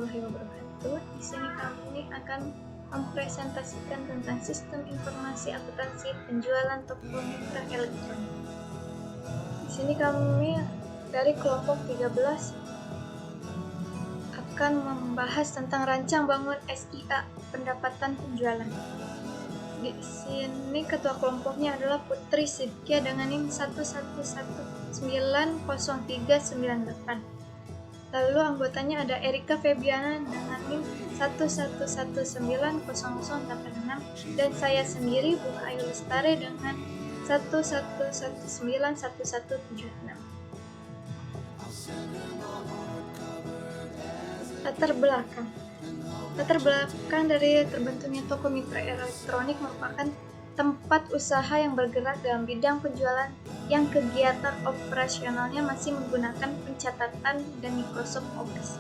warahmatullahi wabarakatuh. Di sini kami akan mempresentasikan tentang sistem informasi akuntansi penjualan toko mitra elektronik. Di sini kami dari kelompok 13 akan membahas tentang rancang bangun SIA pendapatan penjualan. Di sini ketua kelompoknya adalah Putri Sidkia dengan NIM 1119038. Lalu anggotanya ada Erika Febiana dengan NIM 111900086 dan saya sendiri Bunga Ayu Lestari dengan 111911176. Latar belakang dari terbentuknya toko mitra elektronik merupakan tempat usaha yang bergerak dalam bidang penjualan yang kegiatan operasionalnya masih menggunakan pencatatan dan Microsoft Office,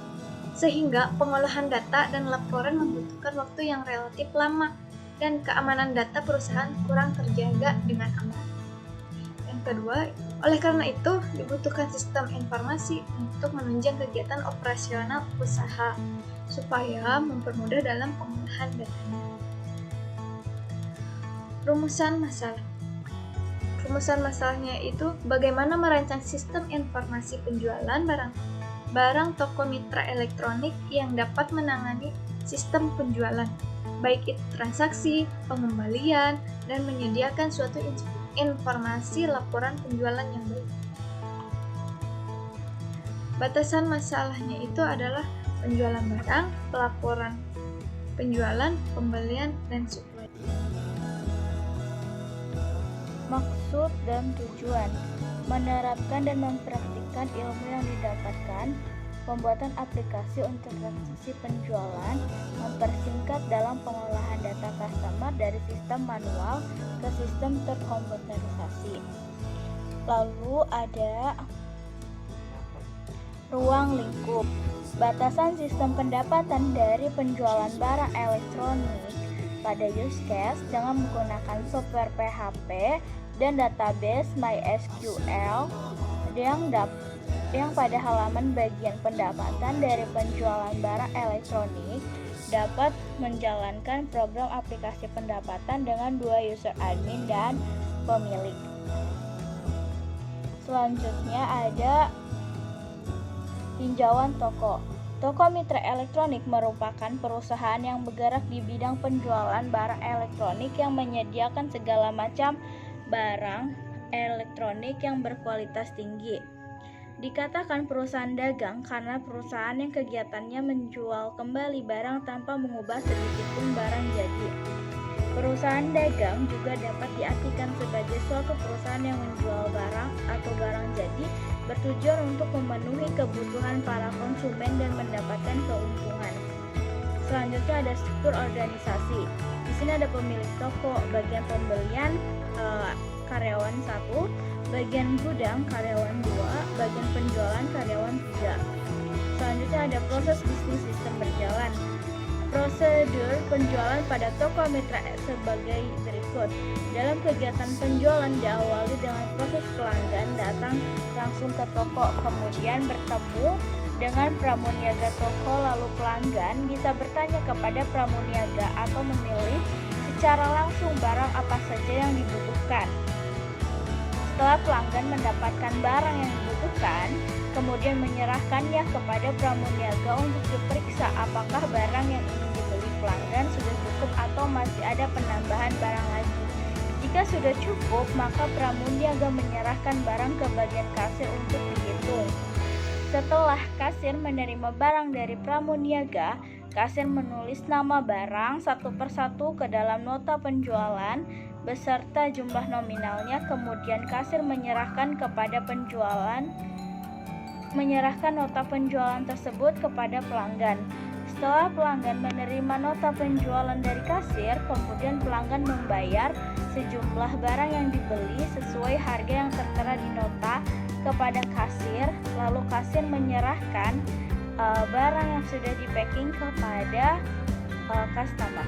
sehingga pengolahan data dan laporan membutuhkan waktu yang relatif lama dan keamanan data perusahaan kurang terjaga dengan aman. Yang kedua, oleh karena itu dibutuhkan sistem informasi untuk menunjang kegiatan operasional usaha supaya mempermudah dalam pengolahan datanya. Rumusan masalahnya itu bagaimana merancang sistem informasi penjualan barang toko mitra elektronik yang dapat menangani sistem penjualan, baik itu transaksi, pengembalian, dan menyediakan suatu informasi laporan penjualan yang baik. Batasan masalahnya itu adalah penjualan barang, pelaporan penjualan, pembelian, dan suplai. Maksud dan tujuan: menerapkan dan mempraktikkan ilmu yang didapatkan, pembuatan aplikasi untuk transaksi penjualan, mempersingkat dalam pengolahan data customer dari sistem manual ke sistem terkomputerisasi. Lalu ada ruang lingkup, batasan sistem pendapatan dari penjualan barang elektronik pada use case dengan menggunakan software PHP dan database MySQL yang pada halaman bagian pendapatan dari penjualan barang elektronik dapat menjalankan program aplikasi pendapatan dengan dua user admin dan pemilik. Selanjutnya ada tinjauan toko. Toko mitra elektronik merupakan perusahaan yang bergerak di bidang penjualan barang elektronik yang menyediakan segala macam barang elektronik yang berkualitas tinggi. Dikatakan perusahaan dagang karena perusahaan yang kegiatannya menjual kembali barang tanpa mengubah sedikitpun barang jadi. Perusahaan dagang juga dapat diartikan sebagai suatu perusahaan yang menjual barang atau barang jadi bertujuan untuk memenuhi kebutuhan para konsumen dan mendapatkan keuntungan. Selanjutnya ada struktur organisasi. Di sini ada pemilik toko, bagian pembelian karyawan 1, bagian gudang karyawan 2, bagian penjualan karyawan 3. Selanjutnya ada proses bisnis sistem berjalan. Prosedur penjualan pada toko mitra sebagai berikut. Dalam kegiatan penjualan diawali dengan proses pelanggan datang langsung ke toko, kemudian bertemu dengan pramuniaga toko, lalu pelanggan bisa bertanya kepada pramuniaga atau memilih secara langsung barang apa saja yang dibutuhkan. Setelah pelanggan mendapatkan barang yang dibutuhkan, kemudian menyerahkannya kepada pramuniaga untuk diperiksa apakah barang yang ingin dibeli pelanggan sudah cukup atau masih ada penambahan barang lagi. Jika sudah cukup, maka pramuniaga menyerahkan barang ke bagian kasir untuk dihitung. Setelah kasir menerima barang dari pramuniaga, kasir menulis nama barang satu persatu ke dalam nota penjualan beserta jumlah nominalnya, kemudian kasir menyerahkan nota penjualan tersebut kepada pelanggan. Setelah pelanggan menerima nota penjualan dari kasir, kemudian pelanggan membayar sejumlah barang yang dibeli sesuai harga yang tertera di nota kepada kasir, lalu kasir menyerahkan barang yang sudah di-packing kepada customer.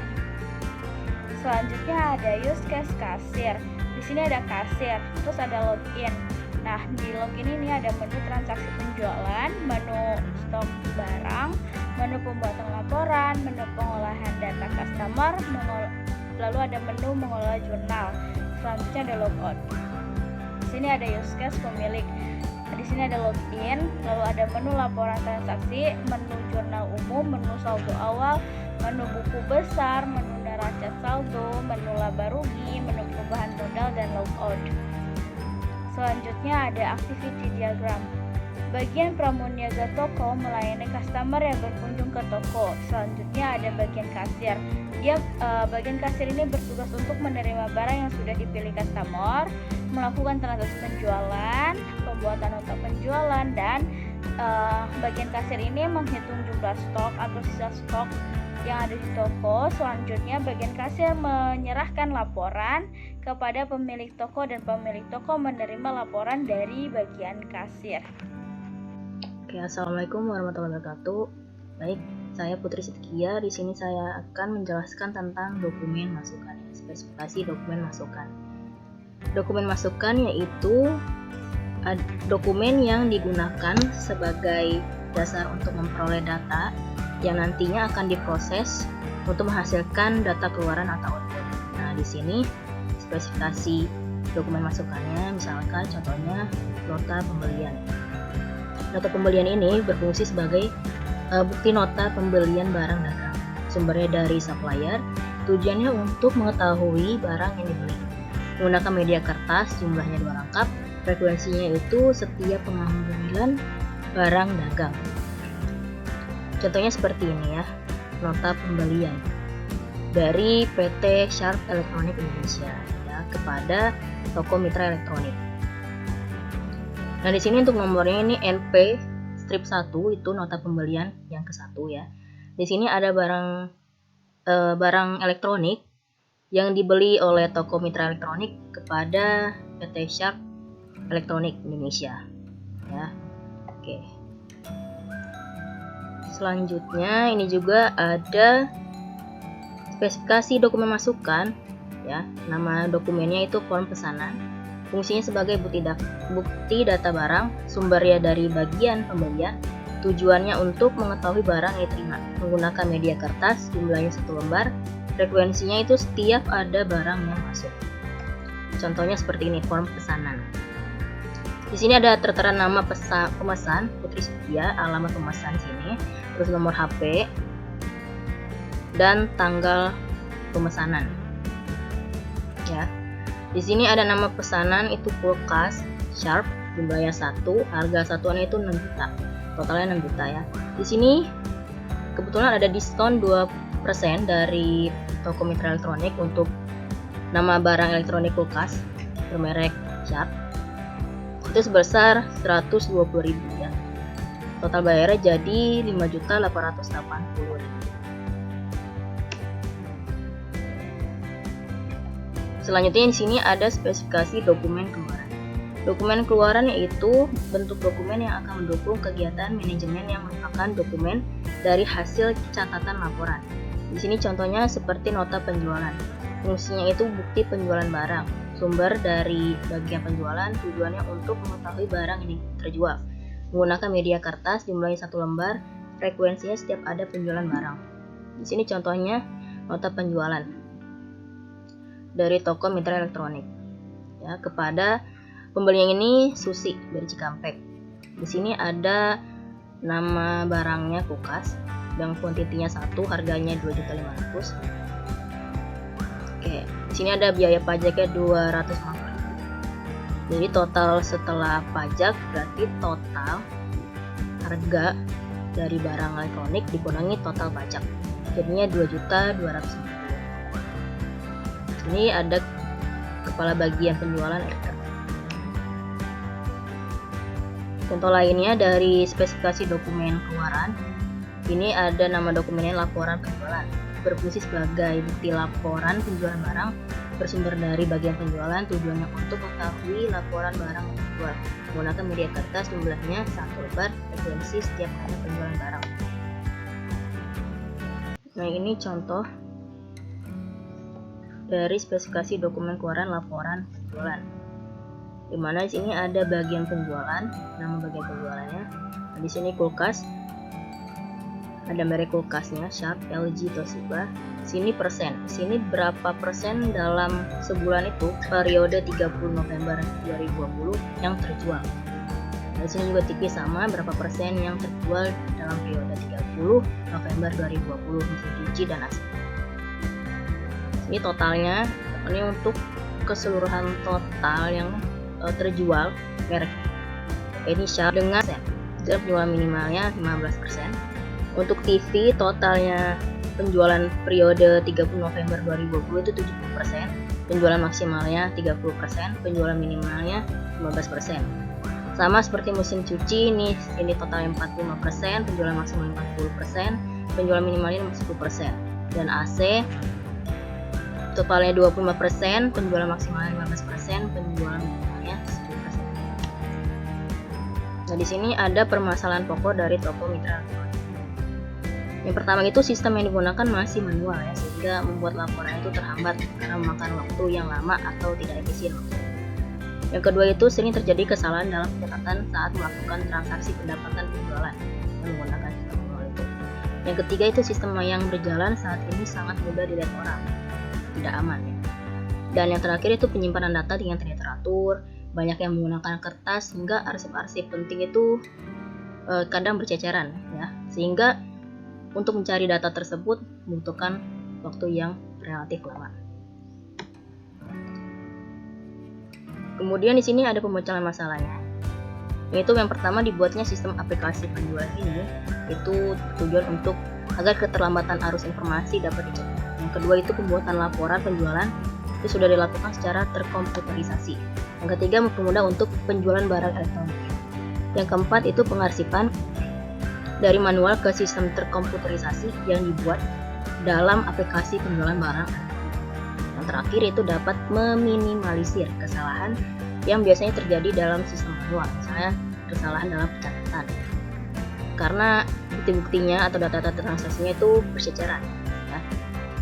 Selanjutnya ada use case kasir. Di sini ada kasir, terus ada login. Nah, di login ini ada menu transaksi penjualan, menu stok barang, menu pembuatan laporan, menu pengolahan data customer, lalu ada menu mengelola jurnal. Selanjutnya ada logout. Di sini ada use case pemilik. Di sini ada login, lalu ada menu laporan transaksi, menu jurnal umum, menu saldo awal, menu buku besar, menu neraca saldo, menu laba rugi, menu perubahan modal, dan logout. Selanjutnya ada activity diagram. Bagian pramuniaga toko melayani customer yang berkunjung ke toko. Selanjutnya ada bagian kasir. Bagian kasir ini bertugas untuk menerima barang yang sudah dipilih customer, melakukan transaksi penjualan, pembuatan nota penjualan, dan bagian kasir ini menghitung jumlah stok atau sisa stok yang ada di toko. Selanjutnya bagian kasir menyerahkan laporan kepada pemilik toko dan pemilik toko menerima laporan dari bagian kasir. Oke, assalamualaikum warahmatullahi wabarakatuh. Baik, saya Putri Sitkia. Di sini saya akan menjelaskan tentang dokumen masukan, spesifikasi dokumen masukan. Dokumen masukan yaitu dokumen yang digunakan sebagai dasar untuk memperoleh data yang nantinya akan diproses untuk menghasilkan data keluaran atau output. Nah, di sini spesifikasi dokumen masukannya, misalkan contohnya nota pembelian. Nota pembelian ini berfungsi sebagai bukti nota pembelian barang dagang. Sumbernya dari supplier, tujuannya untuk mengetahui barang yang dibeli. Menggunakan media kertas, jumlahnya 2 rangkap, frekuensinya itu setiap pengambilan barang dagang. Contohnya seperti ini ya, nota pembelian dari PT Sharp Electronic Indonesia ya, kepada toko mitra elektronik. Nah, di sini untuk nomornya ini NP strip 1 itu nota pembelian yang ke-1 ya. Di sini ada barang elektronik yang dibeli oleh toko mitra elektronik kepada PT Sharp Electronic Indonesia. Ya. Oke. Selanjutnya ini juga ada spesifikasi dokumen masukan ya. Nama dokumennya itu form pesanan. Fungsinya sebagai bukti data barang, sumbernya dari bagian pembelian, tujuannya untuk mengetahui barang yang diterima. Menggunakan media kertas, jumlahnya 1 lembar, frekuensinya itu setiap ada barang yang masuk. Contohnya seperti ini, form pesanan. Di sini ada tertera nama pemesan, Putri Sitkia, alamat pemesan sini, terus nomor HP, dan tanggal pemesanan. Ya. Di sini ada nama pesanan itu kulkas Sharp, jumlahnya 1, harga satuannya itu 6 juta. Totalnya 6 juta ya. Di sini kebetulan ada diskon 2% dari toko mitra elektronik untuk nama barang elektronik kulkas bermerek Sharp. Itu sebesar 120.000 ya. Total bayarnya jadi 5.880.000. Selanjutnya di sini ada spesifikasi dokumen keluaran. Dokumen keluaran yaitu bentuk dokumen yang akan mendukung kegiatan manajemen yang merupakan dokumen dari hasil catatan laporan. Di sini contohnya seperti nota penjualan. Fungsinya itu bukti penjualan barang. Sumber dari bagian penjualan, tujuannya untuk mengetahui barang ini terjual. Menggunakan media kertas, jumlahnya 1 lembar, frekuensinya setiap ada penjualan barang. Di sini contohnya nota penjualan dari toko mitra elektronik ya, kepada pembeli yang ini Susi dari Cikampek. Di sini ada nama barangnya kulkas yang kuantitinya 1, harganya 2.500.000. Oke, di sini ada biaya pajaknya 250.000. Jadi total setelah pajak berarti total harga dari barang elektronik dikurangi total pajak. Jadinya 2.250.000. Ini ada kepala bagian penjualan elektronik. Contoh lainnya dari spesifikasi dokumen keluaran. Ini ada nama dokumennya laporan penjualan. Berfungsi sebagai bukti laporan penjualan barang, bersumber dari bagian penjualan, tujuannya untuk mengetahui laporan barang yang dijual. Menggunakan media kertas, jumlahnya 1 lembar, frekuensi setiap ada penjualan barang. Nah, ini contoh dari spesifikasi dokumen keluaran laporan penjualan. Dimana di sini ada bagian penjualan, nama bagian penjualannya. Nah, di sini kulkas. Nah, ada merek kulkasnya, Sharp, LG, Toshiba. Sini persen, sini berapa persen dalam sebulan itu periode 30 November 2020 yang terjual. Di sini juga tipis sama berapa persen yang terjual dalam periode 30 November 2020 mesin cuci dan AC. Ini totalnya, ini untuk keseluruhan total yang terjual merek ini Sharp dengan penjualan minimalnya 15%. Untuk TV totalnya penjualan periode 30 November 2020 itu 70%, penjualan maksimalnya 30%, penjualan minimalnya 15%. Sama seperti mesin cuci ini totalnya 45%, penjualan maksimal 40%, penjualan minimalnya 10%. Dan AC totalnya 25%, penjualan maksimalnya 15%, penjualan minimalnya 10%. Nah, di sini ada permasalahan pokok dari toko mitra elektronik. Yang pertama itu sistem yang digunakan masih manual ya, sehingga membuat laporan itu terhambat karena memakan waktu yang lama atau tidak efisien. Yang kedua itu sering terjadi kesalahan dalam pencatatan saat melakukan transaksi pendapatan penjualan menggunakan sistem manual itu. Yang ketiga itu sistem yang berjalan saat ini sangat mudah dilihat orang, tidak aman ya. Dan yang terakhir itu penyimpanan data yang tidak teratur, banyak yang menggunakan kertas hingga arsip-arsip penting itu kadang berceceran ya, sehingga untuk mencari data tersebut membutuhkan waktu yang relatif lama. Kemudian di sini ada pemecahan masalahnya. Yaitu yang pertama, dibuatnya sistem aplikasi penjualan ini itu tujuan untuk agar keterlambatan arus informasi dapat dicegah. Yang kedua itu pembuatan laporan penjualan itu sudah dilakukan secara terkomputerisasi. Yang ketiga mempermudah untuk penjualan barang elektronik. Yang keempat itu pengarsipan dari manual ke sistem terkomputerisasi yang dibuat dalam aplikasi penjualan barang. Yang terakhir itu dapat meminimalisir kesalahan yang biasanya terjadi dalam sistem manual, misalnya kesalahan dalam pencatatan. Karena bukti-buktinya atau data-data transaksinya itu berseceran ya,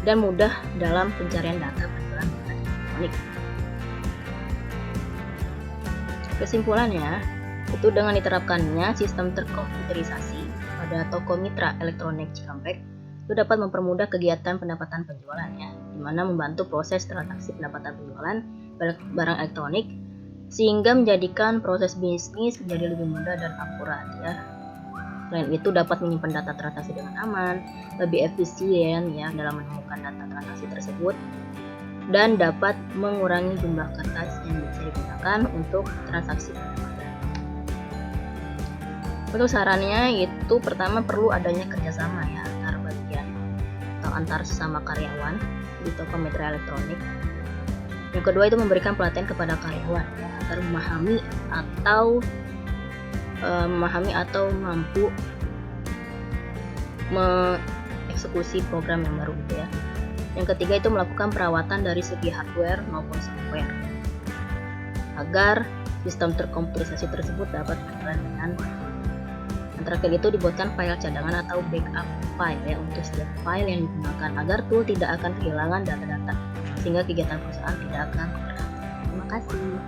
dan mudah dalam pencarian data penjualan barang elektronik. Kesimpulannya, itu dengan diterapkannya sistem terkomputerisasi pada toko mitra elektronik Cikampek itu dapat mempermudah kegiatan pendapatan penjualannya, di mana membantu proses transaksi pendapatan penjualan barang elektronik sehingga menjadikan proses bisnis menjadi lebih mudah dan akurat ya. Selain itu dapat menyimpan data transaksi dengan aman, lebih efisien ya dalam menemukan data transaksi tersebut, dan dapat mengurangi jumlah kertas yang bisa digunakan untuk transaksi pendapatan. Untuk sarannya itu pertama perlu adanya kerjasama ya antar bagian atau antar sesama karyawan di toko mitra elektronik. Yang kedua itu memberikan pelatihan kepada karyawan ya, agar memahami atau mampu mengeksekusi program yang baru gitu ya. Yang ketiga itu melakukan perawatan dari segi hardware maupun software agar sistem terkomputerisasi tersebut dapat berjalan dengan baik. Yang terakhir itu dibuatkan file cadangan atau backup file ya untuk setiap file yang digunakan agar tool tidak akan kehilangan data-data sehingga kegiatan perusahaan tidak akan terhambat. Terima kasih.